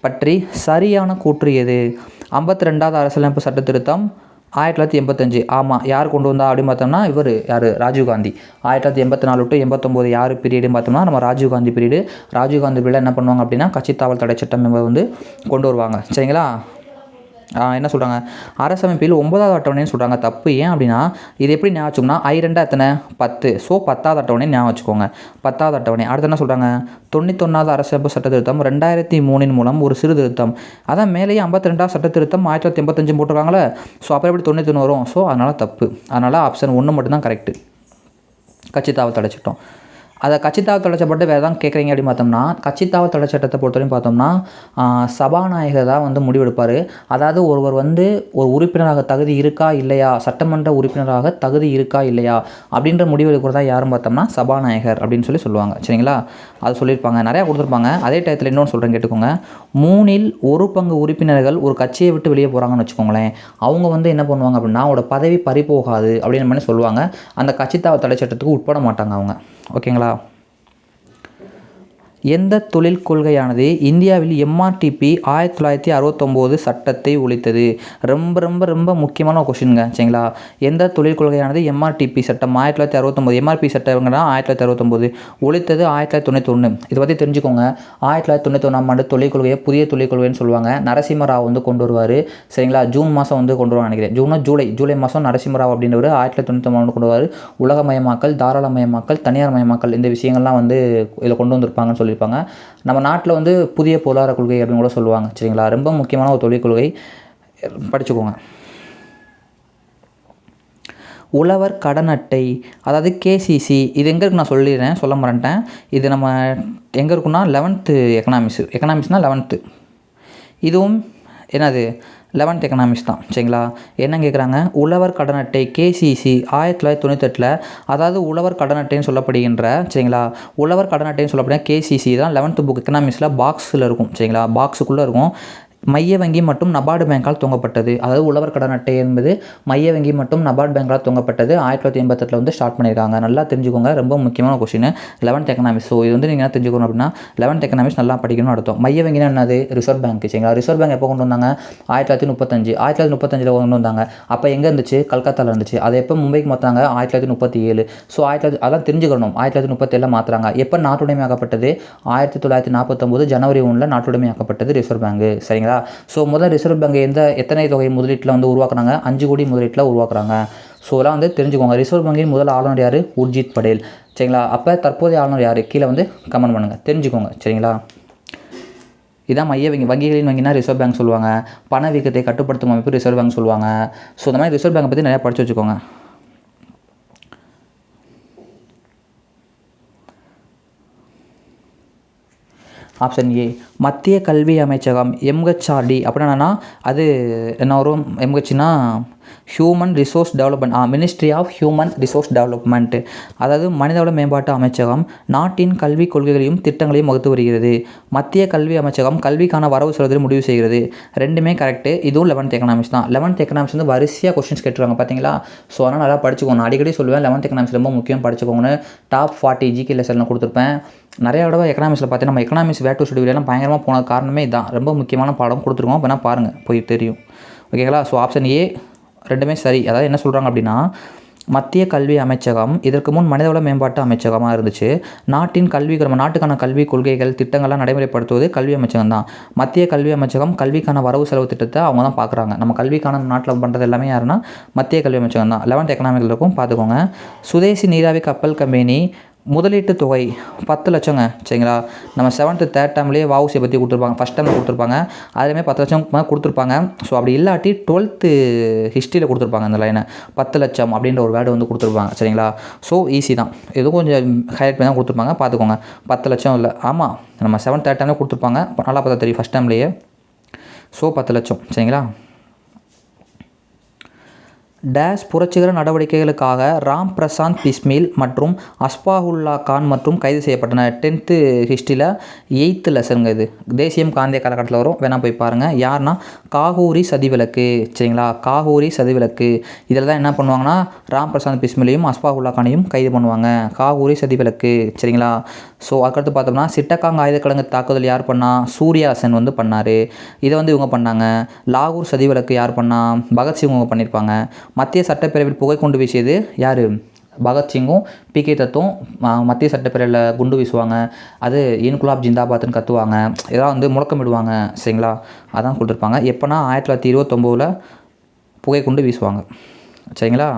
Speaker 1: பற்றி சரியான கூற்று எது? 52வது அரசியலமைப்பு சட்ட திருத்தம் 1985. ஆமாம், யார் கொண்டு வந்தா அப்படின்னு பார்த்தோம்னா இவர் யார், ராஜீவ்காந்தி. 1984 to 89 யார் பீரியடுன்னு பார்த்தோம்னா நம்ம ராஜீவ்காந்தி பீரியடு. ராஜீவ்காந்தி பீரியடில் என்ன பண்ணுவாங்க அப்படின்னா கட்சி தாவல் தடை சட்டம் என்பது வந்து கொண்டு வருவாங்க. சரிங்களா. என்ன சொல்கிறாங்க, அரசமைப்பில் 9வது அட்டவணைன்னு சொல்கிறாங்க. தப்பு. ஏன் அப்படின்னா இது எப்படி ஞாபகம் வச்சுக்கோங்கன்னா I2 எத்தனை 10. ஸோ 10வது அட்டவணை ஞாபகம் வச்சுக்கோங்க. 10வது அட்டவணை. அடுத்து என்ன சொல்கிறாங்க, 91வது அரசமைப்பு சட்ட திருத்தம் 2003 மூலம் ஒரு சிறு திருத்தம். அதான் மேலேயே 52வது சட்ட திருத்தம் 1985 போட்டிருக்காங்களே. ஸோ அப்புறம் எப்படி 91 வரும்? ஸோ அதனால் தப்பு. அதனால் ஆப்ஷன் 1 மட்டும்தான் கரெக்டு. கட்சித்தாவல் தடை சட்டம். அதை கட்சித்தாவல் தடை சட்டப்பட்டு வேறு தான் கேட்குறீங்க அப்படின்னு பார்த்தோம்னா கட்சித்தாவல் தடை சட்டத்தை பொறுத்தவரையும் பார்த்தோம்னா சபாநாயகர் தான் வந்து முடிவெடுப்பார். அதாவது ஒருவர் வந்து ஒரு உறுப்பினராக தகுதி இருக்கா இல்லையா, சட்டமன்ற உறுப்பினராக தகுதி இருக்கா இல்லையா அப்படின்ற முடிவெடுக்கிறது தான் யாரும் பார்த்தோம்னா சபாநாயகர் அப்படின்னு சொல்லுவாங்க. சரிங்களா. அது சொல்லியிருப்பாங்க, நிறையா கொடுத்துருப்பாங்க. அதே டயத்தில் இன்னொன்று சொல்கிறேன் கேட்டுக்கோங்க. 1/3 உறுப்பினர்கள் ஒரு கட்சியை விட்டு வெளியே போகிறாங்கன்னு வச்சுக்கோங்களேன். அவங்க வந்து என்ன பண்ணுவாங்க அப்படின்னா அவங்களோட பதவி பறிபோகாது அப்படின்னு மாதிரி சொல்லுவாங்க. அந்த கட்சித்தாவல் தடை சட்டத்துக்கு உட்பட மாட்டாங்க அவங்க. ஓகேங்களா. எந்த தொழில் கொள்கையானது இந்தியாவில் எம்ஆர்டிபி 1969 சட்டத்தை ஒழித்தது? ரொம்ப ரொம்ப ரொம்ப முக்கியமான கொஷினுங்க. சரிங்களா? எந்த தொழில் கொள்கையானது எம்ஆர்டிபி சட்டம் 1969 எம்ஆர்பி சட்டம்னா 1969 ஒழித்தது 1991. இதை பற்றி தெரிஞ்சுக்கோங்க. 1991ஆம் ஆண்டு தொழில் கொள்கையை புதிய தொழில் கொள்கைன்னு சொல்லுவாங்க. நரசிம்மராவ் வந்து கொண்டு வருவார். சரிங்களா? ஜூன் மாதம் வந்து கொண்டு வருவாங்க நினைக்கிறேன். ஜூலை மாதம் நரசிம்மராவ் அப்படின்றவர் 1991 கொண்டு வருவார். உலகமயமாக்கல், தாராளமயமாக்கல், தனியார் மயமாக்கல் இந்த விஷயங்கள்லாம் வந்து இதில் கொண்டு வந்திருப்பாங்கன்னு சொல்லியிருப்பாங்க. நம்ம நாட்டில் வந்து புதிய பொருளாதார கொள்கை அப்படின்னு கூட சொல்லுவாங்க. சரிங்களா? ரொம்ப முக்கியமான ஒரு தொழில் கொள்கை, படிச்சுக்கோங்க. உழவர் கடன் அட்டை, அதாவது கேசிசி, இது எங்கே இருக்கு நான் சொல்லிடுறேன், சொல்ல மறந்துட்டேன். இது நம்ம எங்கே இருக்குன்னா 11th எக்கனாமிக்ஸ்னால் 11th. இதுவும் என்னது 11th எக்கனாமிக்ஸ் தான். சரிங்களா? என்ன கேட்குறாங்க, உழவர் கடன் அட்டை கேசிசி 1998, அதாவது உழவர் கடன் அட்டைன்னு சொல்லப்படுகின்ற, சரிங்களா, உழவர் கடன் அட்டைன்னு சொல்லப்படுகிற கேசிசி தான் 11th புக் எக்கனாமிக்ஸில் பாக்ஸில் இருக்கும். சரிங்களா? பாக்ஸுக்குள்ளே இருக்கும். மைய வங்கி மற்றும் நபார்டு பேங்கால் துவங்கப்பட்டது. அதாவது உழவர் கடன் அட்டை என்பது மைய வங்கி மற்றும் நபார்டு பேங்கால் துவங்கப்பட்டது. 1988 வந்து ஸ்டார்ட் பண்ணியிருக்காங்க. நல்லா தெரிஞ்சுக்கோங்க. ரொம்ப முக்கியமான கொஸ்டின் 11th எக்கனாமிக்ஸ். ஸோ இது வந்து நீங்கள் என்ன தெரிஞ்சுக்கணும் அப்படின்னா 11th எக்கனாமிக்ஸ் நல்லா படிக்கணும்னு அர்த்தம். மைய வங்கினா என்னது? Reserve bank. சரிங்களா? ரிசர்வ் பேங்க் எப்போ கொண்டு வந்தாங்க? 1935 கொண்டு வந்தாங்க. அப்போ எங்கே இருந்துச்சு? கல்கத்தாவில் இருந்துச்சு. அதை எப்போ மும்பைக்கு மாற்றாங்க? 1937. ஸோ அதான் தெரிஞ்சுக்கணும். 1937 மாற்றுறாங்க. எப்போ நாட்டுடைமையாக்கப்பட்டது? 1949 ஜனவரி 1 நாட்டுடைமையாக்கப்பட்டது ரிசர்வ் பேங்க். சரிங்களா? ஸோ முதல் ரிசர்வ் பேங்க் எத்தனை தொகை முதலீட்டில் வந்து உருவாக்குறாங்க? 5 கோடி முதலீட்டில் உருவாக்குறாங்க. ஸோ இதெல்லாம் வந்து தெரிஞ்சுக்கோங்க. ரிசர்வ் வங்கியின் முதல் ஆளுநர் யார்? உர்ஜித் படேல். சரிங்களா? அப்போ தற்போதைய ஆளுநர் யார்? கீழே வந்து கமெண்ட் பண்ணுங்கள், தெரிஞ்சுக்கோங்க. சரிங்களா? இதான் மைய வங்கி. வங்கிகளின் வங்கினா ரிசர்வ் பேங்க் சொல்லுவாங்க. பணவீக்கத்தை கட்டுப்படுத்தும் அமைப்பு ரிசர்வ் பேங்க் சொல்லுவாங்க. ஸோ இந்த மாதிரி ரிசர்வ் பேங்கை பற்றி நிறையா படித்து வச்சுக்கோங்க. ஆப்ஷன் ஏ மத்திய கல்வி அமைச்சகம் எம்ஹெச்ஆர்டி அப்படின்னா அது என்ன வரும்? எம்ஹெச்னா human resource development, ministry of human resource development. அதாவது மனிதவள மேம்பாட்டு அமைச்சகம் நாட்டின் கல்விக் கொள்கைகளையும் திட்டங்களையும் வகுத்து வருகிறது. மத்திய கல்வி அமைச்சகம் கல்விக்கான வரவு செலவுகளை முடிவு செய்கிறது. ரெண்டுமே கரெக்டு. இதுவும் 11th எக்கனாமிக்ஸ் தான். 11th எக்கனாமிக்ஸ் வந்து வரிசையாக கொஸ்டின்ஸ் கேட்டுருவாங்க பார்த்தீங்களா? ஸோ அதனால் நல்லா படிச்சுக்கோங்க. நான் அடிக்கடி சொல்லுவேன் 11th எக்கனாமிக்ஸ் ரொம்ப முக்கியம், படிச்சுக்கோங்கன்னு. டாப் 40 ஜிகே லெசனில் கொடுத்துருப்பேன். நிறைய தடவை எக்கனாமிக்ஸில் பார்த்தீங்கன்னா நம்ம எக்கனாமிக்ஸ் வேர் டு ஷெட்யூல்லாம் பயங்கரமாக போன காரணமே இதுதான். ரொம்ப முக்கியமான பாடம் கொடுத்துருக்கோம். வேணா பாருங்கள், போய் தெரியும். ஓகேங்களா? ஸோ ஆப்ஷன் ஏ ரெண்டுமே சரி. அதாவது என்ன சொல்கிறாங்க அப்படின்னா மத்திய கல்வி அமைச்சகம் இதற்கு முன் மனிதவள மேம்பாட்டு அமைச்சகமாக இருந்துச்சு. நாட்டின் கல்வி, நம்ம நாட்டுக்கான கல்வி கொள்கைகள் திட்டங்கள்லாம் நடைமுறைப்படுத்துவது கல்வி அமைச்சகம் தான். மத்திய கல்வி அமைச்சகம் கல்விக்கான வரவு செலவு திட்டத்தை அவங்க தான் பார்க்குறாங்க. நம்ம கல்விக்கான நாட்டில் பண்ணுறது எல்லாமே யாருன்னா மத்திய கல்வி அமைச்சகம் தான். 11th எக்கனாமிக்ஸில் இருக்கும், பார்த்துக்கோங்க. சுதேசி நீராவி கப்பல் கம்பெனி முதலீட்டு தொகை 10 லட்சங்க. சரிங்களா? நம்ம 7th 3rd டேர்ம்லேயே வஉசியை பற்றி கொடுத்துருப்பாங்க. ஃபஸ்ட் டைமில் கொடுத்துருப்பாங்க. அதுலேயுமே 10 லட்சம் கொடுத்துருப்பாங்க. ஸோ அப்படி இல்லாட்டி 12th ஹிஸ்ட்ரியில் கொடுத்துருப்பாங்க அந்த லைனை. 10 லட்சம் அப்படின்ற ஒரு வேர்டு வந்து கொடுத்துருப்பாங்க. சரிங்களா? ஸோ ஈஸி தான். எதுவும் கொஞ்சம் ஹைலைட் பண்ணி தான் கொடுத்துருப்பாங்க, பார்த்துக்கோங்க. 10 லட்சம் இல்லை, ஆமாம் நம்ம 7th 3rd டேர்ம்லேயே கொடுத்துருப்பாங்க. நல்லா பார்த்தா தெரியும் ஃபஸ்ட் டைம்லேயே. ஸோ 10 லட்சம். சரிங்களா? டேஷ் புரட்சிகர நடவடிக்கைகளுக்காக ராம் பிரசாந்த் பிஸ்மில் மற்றும் அஸ்ஃபாகுல்லா கான் மற்றும் கைது செய்யப்பட்டனர். 10th ஹிஸ்ட்ரியில் 8th லெசனுங்க இது. தேசியம் காந்திய காலகட்டத்தில் வரும், வேணால் போய் பாருங்கள். யாருன்னா காகூரி சதிவிலக்கு. சரிங்களா? காகூரி சதிவிலக்கு. இதில் தான் என்ன பண்ணுவாங்கன்னா ராம் பிரசாந்த் பிஸ்மிலையும் அஸ்ஃபாகுல்லா கானையும் கைது பண்ணுவாங்க. காகூரி சதிவிலக்கு. சரிங்களா? ஸோ அதுக்கடுத்து பார்த்தோம்னா சிட்டகாங் ஆயுதக்கிழங்கு தாக்குதல் யார் பண்ணா? சூர்யாசன் வந்து பண்ணார். இதை வந்து இவங்க பண்ணாங்க. லாகூர் சதிவிலக்கு யார் பண்ணா? பகத்சிங் இவங்க பண்ணியிருப்பாங்க. மத்திய சட்டப்பேரவையில் புகை கொண்டு வீசியது யார்? பகத்சிங்கும் பிகே தத்தும் மத்திய சட்டப்பேரவையில் குண்டு வீசுவாங்க. அது இன்குலாப் ஜிந்தாபாத்னு கத்துவாங்க. இதெல்லாம் வந்து முழக்கமிடுவாங்க. சரிங்களா? அதான் கொடுத்துருப்பாங்க. எப்போனா 1929 புகை கொண்டு வீசுவாங்க. சரிங்களா?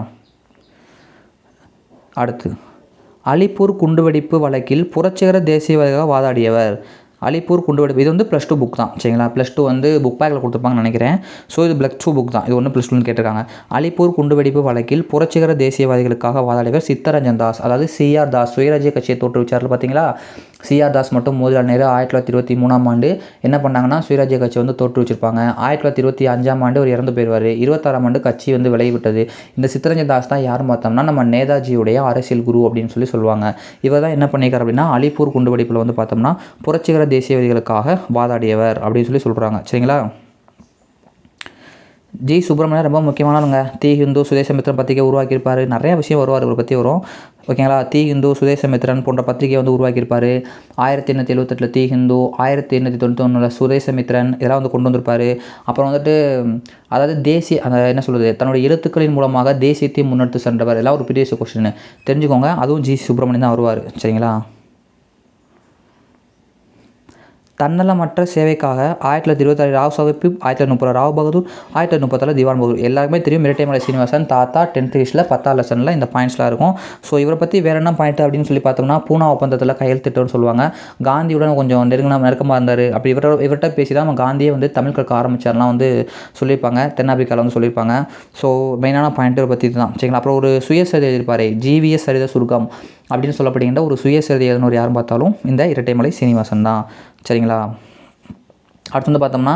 Speaker 1: அடுத்து அலிப்பூர் குண்டுவெடிப்பு வழக்கில் புரட்சிகர தேசியவாதியாக வாதாடியவர். அலிப்பூர் குண்டுவெடிப்பு இது வந்து +2 புக் தான். சரிங்களா? +2 வந்து புக் பேக்கில் கொடுத்துருப்பாங்கன்னு நினைக்கிறேன். ஸோ இது +2 புக் தான். இது ஒன்று +2ன்னு கேட்டிருக்காங்க. அலிப்பூர் குண்டுவெடிப்பு வழக்கில் புரட்சிகர தேசியவாதிகளுக்காக வாதாடியவர் சித்தரஞ்சன் தாஸ். அதாவது CR தாஸ் சுயராஜ்ய கட்சியை தோற்றுவிச்சார் பார்த்தீங்களா? CR தாஸ் மற்றும் மோதிலால் நேரு 1923ஆம் ஆண்டு என்ன பண்ணாங்கன்னா சுயராஜ்ய கட்சி வந்து தோற்றுவிச்சிருப்பாங்க. 1925ஆம் ஆண்டு ஒரு இறந்து போயிடுவார். 26ஆம் ஆண்டு கட்சி வந்து விலகிவிட்டது. இந்த சித்தரஞ்சன் தாஸ் தான் யார் பார்த்தோம்னா நம்ம நேதாஜியுடைய அரசியல் குரு அப்படின்னு சொல்லுவாங்க. இவர் தான் என்ன பண்ணியிருக்கார் அப்படின்னா அலிப்பூர் குண்டுவெடிப்பில் வந்து பார்த்தோம்னா புரட்சிகர தேசியவாதிகளுக்காக வாதாடியவர் அப்படின்னு சொல்கிறாங்க. சரிங்களா? ஜி சுப்பிரமணியன் ரொம்ப முக்கியமானவங்க. தி ஹிந்து, சுதேசமித்திரன் பத்திரிகை உருவாக்கியிருப்பார். நிறைய விஷயம் வருவார் இவரை பற்றி வரும். ஓகேங்களா. தி ஹிந்து, சுதேசமித்திரன் போன்ற பத்திரிகை வந்து உருவாக்கியிருப்பார். 1878 தி ஹிந்து, 1891 சுதேசமித்திரன் இதெல்லாம் வந்து கொண்டு வந்திருப்பார். அப்புறம் வந்துட்டு அதாவது தேசிய அந்த என்ன சொல்கிறது, தன்னுடைய எழுத்துக்களின் மூலமாக தேசியத்தை முன்னெடுத்து சென்றவர். எல்லாம் ஒரு ப்ரீவியஸ் கொஸ்டின் தெரிஞ்சுக்கோங்க. அதுவும் ஜி சுப்பிரமணியன் தான் வருவார். சரிங்களா. தன்னலமற்ற சேவைக்காக 1926 ராவ் சாஹிப், 1930 ராவ் பகதூர், 1934 திவான் பகதூர். எல்லாருமே தெரியும். இரட்டைமலை சீனிவாசன் தாத்தா 10th ஹிஸ்டில் 10th லெசனில் இந்த பாயிண்ட்ஸ்லாம் இருக்கும். ஸோ இவரை பற்றி வேறு என்ன பாயிண்ட் அப்படின்னு சொல்லி பார்த்தோம்னா, பூனா ஒப்பந்தத்தில் கையெழுத்திட்டோன்னு சொல்லுவாங்க. காந்தியுடன் கொஞ்சம் நெருக்கமாக இருந்தார். அப்படி இவர்கிட்ட பேசி தான் நம்ம காந்தியே வந்து தமிழ் கற்க ஆரம்பித்தார்லாம் வந்து சொல்லியிருப்பாங்க. தென்னாப்பிரிக்காவில் வந்து சொல்லியிருப்பாங்க. ஸோ மெயினான பாயிண்ட் இவரை பற்றி தான். சரிங்களா. அப்புறம் ஒரு சுயசரிதை எழுதியிருப்பார். ஜிவிஎஸ் சரித சுருக்கம் அப்படின்னு சொல்லப்படுகின்ற ஒரு சுயசரிதை எழுதினவர் யாரும் பார்த்தாலும் இந்த இரட்டைமலை சீனிவாசன் தான். சரிங்களா. அடுத்து வந்து பார்த்தோம்னா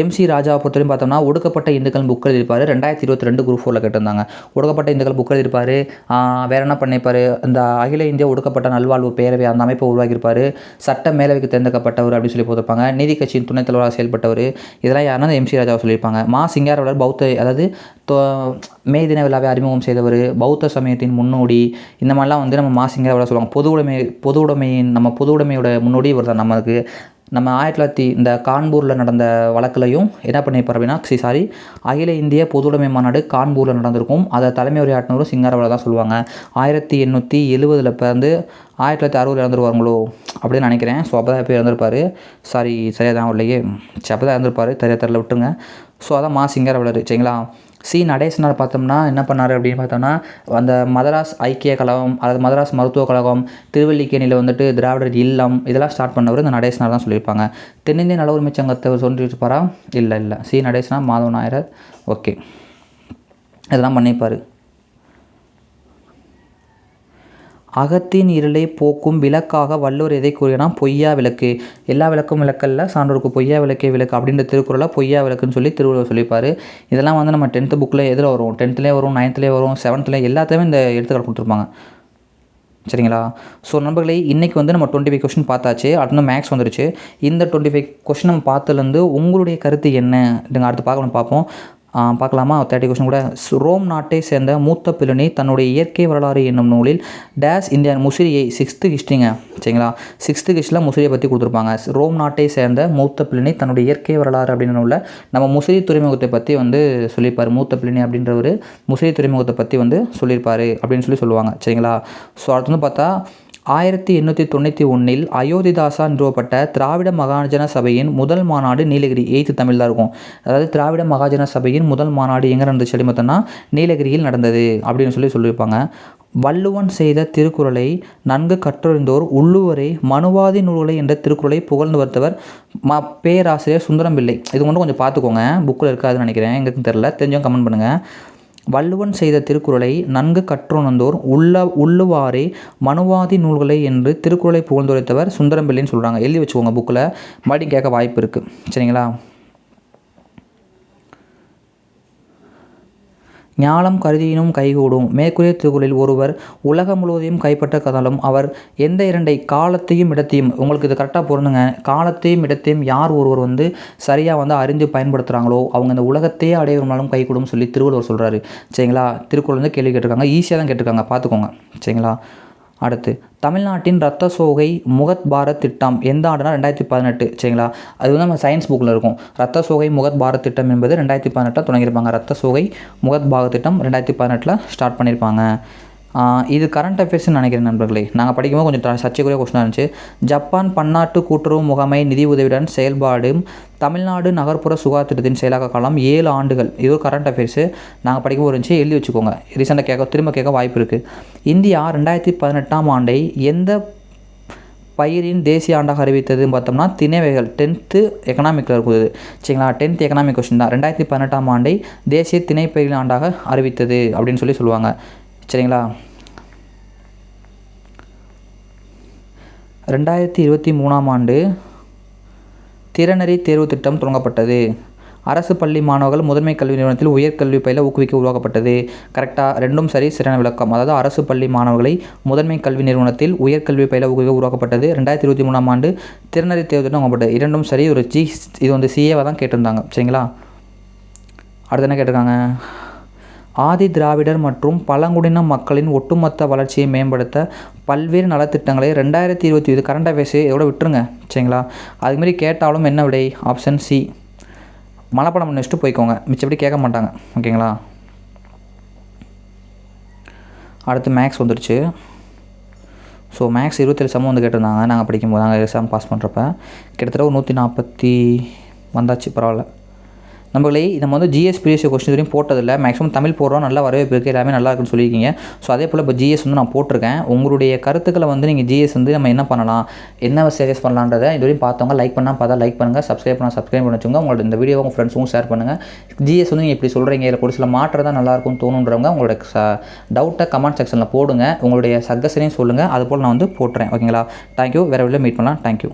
Speaker 1: எம்சி ராஜாவை பொறுத்தவரையும் பார்த்தோம்னா ஒடுக்கப்பட்ட இந்துக்கள் புக் எழுதியிருப்பார். 2022 குரூப் 4 கேட்டிருந்தாங்க. ஒடுக்கப்பட்ட இந்துக்கள் புக் எழுதியிருப்பார். வேறு என்ன பண்ணியிருப்பார், இந்த அகில இந்திய ஒடுக்கப்பட்ட நல்வாழ்வு பேரவை அந்த அமைப்பை உருவாக்கியிருப்பார். சட்ட மேலவைக்கு தேர்ந்தெடுக்கப்பட்டவர் அப்படின்னு சொல்லி போட்டிருப்பாங்க. நீதி கட்சியின் துணைத் தலைவராக செயல்பட்டவர். இதெல்லாம் யாருன்னா எம்சி ராஜாவை சொல்லியிருப்பாங்க. மா சிங்காரவேலர் பௌத்த அதாவது மே தின விழாவை அறிமுகம் செய்தவர், பௌத்த சமயத்தின் முன்னோடி. இந்த மாதிரிலாம் வந்து நம்ம மா சிங்காரவேலர் சொல்லுவாங்க. பொது உடைமையோட முன்னோடி இவர் தான். நம்ம 1900 இந்த கான்பூரில் நடந்த வழக்குலையும் என்ன பண்ணியிருப்பார் அப்படின்னா அகில இந்திய பொதுவுடைமை மாநாடு கான்பூரில் நடந்திருக்கும். அதை தலைமை உரையாற்றினரும் சிங்காரவேலர் தான் சொல்லுவாங்க. 1870 பிறந்து 1960 இறந்துருவாங்களோ அப்படின்னு நினைக்கிறேன். ஸோ அப்போ தான் எப்போ இறந்துருப்பார். சரியாக தான் இல்லையே. அப்போ தான் இறந்துருப்பார். தெரியல விட்டுருங்க. ஸோ அதான் மா சிங்காரவேலர். சரிங்களா. சி நடேசனார் பார்த்தோம்னா என்ன பண்ணார் அப்படின்னு பார்த்தோம்னா, அந்த மதராஸ் ஐக்கிய கழகம், அதாவது மதராஸ் மருத்துவக் கழகம், திருவல்லிக்கேணியில் வந்துட்டு திராவிடர் இல்லம் இதெல்லாம் ஸ்டார்ட் பண்ணவர் இந்த நடேசனார் தான் சொல்லியிருப்பாங்க. தென்னிந்திய நல உரிமை சங்கத்தை சொல்லியிருப்பாரா? இல்லை. சி நடேசனார், மாதவ நாயர். ஓகே, இதெல்லாம் பண்ணியிருப்பார். அகத்தின் இருளை போக்கும் விளக்காக வள்ளுவர் எதை கூறினா பொய்யா விளக்கு. எல்லா விளக்கும் விளக்கல்ல, சான்றோருக்கு பொய்யா விளக்கே விளக்கு அப்படின்ற திருக்குறளை பொய்யா விளக்குன்னு சொல்லி திருவள்ளுவர் சொல்லியிருப்பார். இதெல்லாம் வந்து நம்ம 10th புக்கில் எதில் வரும், 10th வரும், 9th வரும், 7th எல்லாத்துலேயுமே இந்த எடுத்துக்காட்டு கொடுத்துருப்பாங்க. சரிங்களா. ஸோ நண்பர்களே, இன்றைக்கி வந்து நம்ம 25 கொஸ்டின் பார்த்தாச்சு. அடுத்து மேக்ஸ் வந்துருச்சு. இந்த 25 கொஸ்டின் நம்ம பார்த்ததுலேருந்து உங்களுடைய கருத்து என்ன நீங்கள் அடுத்து பார்ப்போம். பார்க்கலாமா. 30 கொஸ்டின் கூட. ரோம் நாட்டை சேர்ந்த மூத்த பிளினி தன்னுடைய இயற்கை வரலாறு என்னும் நூலில் டேஸ் இந்தியா முசிறியை 6th ஹிஸ்ட்ரிங்க. சரிங்களா. 6th ஹிஸ்ட்ரியில் முசிறியை பற்றி கொடுத்துருப்பாங்க. ரோம் நாட்டை சேர்ந்த மூத்த பிளினி தன்னுடைய இயற்கை வரலாறு அப்படின்னு நூலில் நம்ம முசிறி துறைமுகத்தை பற்றி வந்து சொல்லியிருப்பார். மூத்த பிளினி அப்படின்றவர் முசிறி துறைமுகத்தை பற்றி வந்து சொல்லியிருப்பார் அப்படின்னு சொல்லுவாங்க. சரிங்களா. ஸோ அடுத்து வந்து பார்த்தா 1891 அயோத்திதாசா நிறுவப்பட்ட திராவிட மகாஜன சபையின் முதல் மாநாடு நீலகிரி. 8th தமிழ் தான் இருக்கும். அதாவது திராவிட மகாஜன சபையின் முதல் மாநாடு எங்கே நடந்துச்சு அப்படின்னு பார்த்தோன்னா நீலகிரியில் நடந்தது அப்படின்னு சொல்லியிருப்பாங்க. வள்ளுவன் செய்த திருக்குறளை நன்கு கற்றறிந்தோர் உள்ளுவரை மனுவாதி நூல்களை என்ற திருக்குறளை புகழ்ந்து வருத்தவர் பேராசிரியர் சுந்தரம் பிள்ளை. இது மட்டும் கொஞ்சம் பார்த்துக்கோங்க. புக்கில் இருக்காதுன்னு நினைக்கிறேன், எங்களுக்கு தெரில, தெரிஞ்சவங்க கமெண்ட் பண்ணுங்கள். வள்ளுவன் செய்த திருக்குறளை நன்கு கற்றுணர்ந்தோர் உள்ளுவாரே மனுவாதி நூல்களை என்று திருக்குறளை புகழ்ந்துரைத்தவர் சுந்தரம் பிள்ளைன்னு சொல்கிறாங்க. எழுதி வச்சுக்கோங்க புக்கில், மறுபடியும் கேட்க வாய்ப்பு இருக்குது. சரிங்களா. ஞாலம் கருதியினும் கைகூடும். மேற்கூறிய திருக்குறளில் ஒருவர் உலகம் முழுவதையும் கைப்பற்ற கதாலும் அவர் எந்த 2 காலத்தையும் இடத்தையும், உங்களுக்கு இது கரெக்டாக பொருந்துங்க, காலத்தையும் இடத்தையும் யார் ஒருவர் வந்து சரியாக வந்து அறிஞ்சு பயன்படுத்துகிறாங்களோ அவங்க இந்த உலகத்தையே அடையவர்களாலும் கைகூடும் சொல்லி திருவள்ளுவர் சொல்கிறாரு. சரிங்களா. திருக்குறள் வந்து கேள்வி கேட்டிருக்காங்க. ஈஸியாக தான் கேட்டிருக்காங்க, பார்த்துக்கோங்க. சரிங்களா. அடுத்து தமிழ்நாட்டின் ரத்த சோகை முகத் பாரத் திட்டம் எந்த ஆண்டுனா 2018. சரிங்களா. அது வந்து நம்ம சயின்ஸ் புக்கில் இருக்கும். ரத்த சோகை முகத் பாரத் திட்டம் என்பது 2018 தொடங்கியிருப்பாங்க. ரத்த சோகை முகத் பாரத் திட்டம் 2018 ஸ்டார்ட் பண்ணியிருப்பாங்க. இது கரண்ட் அஃபேர்ஸ்னு நினைக்கிறேன் நண்பர்களே. நாங்கள் படிக்கும்போது கொஞ்சம் சர்ச்சைக்குரிய கொஸ்டினாக இருந்துச்சு. ஜப்பான் பன்னாட்டு கூட்டுறவு முகமை நிதி உதவியுடன் செயல்பாடும் தமிழ்நாடு நகர்ப்புற சுகாதார திட்டத்தின் செயலாக்க காலம் 7 ஆண்டுகள். இது ஒரு கரண்ட் அஃபேர்ஸு. நாங்கள் படிக்கும்போது இருந்துச்சு, எழுதி வச்சுக்கோங்க. ரீசெண்டாக திரும்ப கேட்க வாய்ப்பு இருக்குது. இந்தியா 2018 ஆண்டை எந்த பயிரின் தேசிய ஆண்டாக அறிவித்ததுன்னு பார்த்தோம்னா திணை வகைகள். 10th எக்கனாமிக்கில் இருக்குது. சரிங்களா. 10th எக்கனாமிக் கொஸ்டின் தான். 2018 ஆண்டை தேசிய திணை பயிரின் ஆண்டாக அறிவித்தது அப்படின்னு சொல்லுவாங்க. சரிங்களா. 2023 ஆண்டு திறனறி தேர்வு திட்டம் தொடங்கப்பட்டது. அரசு பள்ளி மாணவர்கள் முதன்மை கல்வி நிறுவனத்தில் உயர்கல்வி பயில ஊக்குவிக்க உருவாக்கப்பட்டது. கரெக்டாக, ரெண்டும் சரி, சரியான விளக்கம். அதாவது அரசு பள்ளி மாணவர்களை முதன்மை கல்வி நிறுவனத்தில் உயர்கல்வி பயில ஊக்குவிக்க உருவாக்கப்பட்டது. 2023 ஆண்டு திறனறி தேர்வு திட்டம் தொடங்கப்பட்டது. இரண்டும் சரி. ஒரு இது வந்து சிஏவாக தான் கேட்டிருந்தாங்க. சரிங்களா. அடுத்து என்ன கேட்டிருக்காங்க, ஆதி திராவிடர் மற்றும் பழங்குடியின மக்களின் ஒட்டுமொத்த வளர்ச்சியை மேம்படுத்த பல்வேறு நலத்திட்டங்களை 2020 இது கரண்ட் அஃபேர்ஸு இதோட விட்டுருங்க சரிங்களா. அதுமாரி கேட்டாலும் என்ன விடை, ஆப்ஷன் சி. மனப்பாடம் பண்ணி வச்சுட்டு போய்க்கோங்க, மிச்சப்படி கேட்க மாட்டாங்க ஓகேங்களா. அடுத்து மேக்ஸ் வந்துருச்சு. ஸோ மேக்ஸ் 27 சமம் வந்து கேட்டிருந்தாங்க நாங்கள் படிக்கும்போது, நாங்கள் எக்ஸாம் பாஸ் பண்ணுறப்ப கிட்டத்தட்ட ஒரு 140 வந்தாச்சு, பரவாயில்ல. நம்மளே நம்ம வந்து ஜிஎஸ் ப்ரீவியஸ் கொஸ்டின் வரையும் போட்டதில்லை, மேக்ஸிமம் தமிழ் போடுறோம், நல்லா வரவேற்பு இருக்குது, எல்லாமே நல்லா இருக்குன்னு சொல்லியிருக்கீங்க. ஸோ அதே போல் இப்போ ஜிஎஸ் வந்து நான் போட்டிருக்கேன். உங்களுடைய கருத்துக்களை வந்து நீங்கள் ஜிஎஸ் வந்து நம்ம என்ன பண்ணலாம், என்ன சஜெஸ்ட் பண்ணலான்றதை இதுவரையும் பார்த்தவங்க லைக் பண்ணால் பார்த்தா லைக் பண்ணுங்கள், சப்ஸ்கிரைப் பண்ண வச்சுங்க. உங்களோட இந்த வீடியோ உங்கள் ஃப்ரெண்ட்ஸுக்கும் ஷேர் பண்ணுங்கள். ஜிஎஸ் வந்து நீங்கள் இப்படி சொல்கிறீங்க, இல்லை ஒரு சில மாற்றம் தான் நல்லாயிருக்கும்னு தோணுன்றவங்க உங்களோட டவுட்டை கமெண்ட் செக்ஷனில் போடுங்க, உங்களுடைய சஜஷனையும் சொல்லுங்கள், அதுபோல் நான் வந்து போட்டுறேன் ஓகேங்களா. தேங்க்யூ, வேறு வீடியோ மீட் பண்ணலாம். தேங்க்யூ.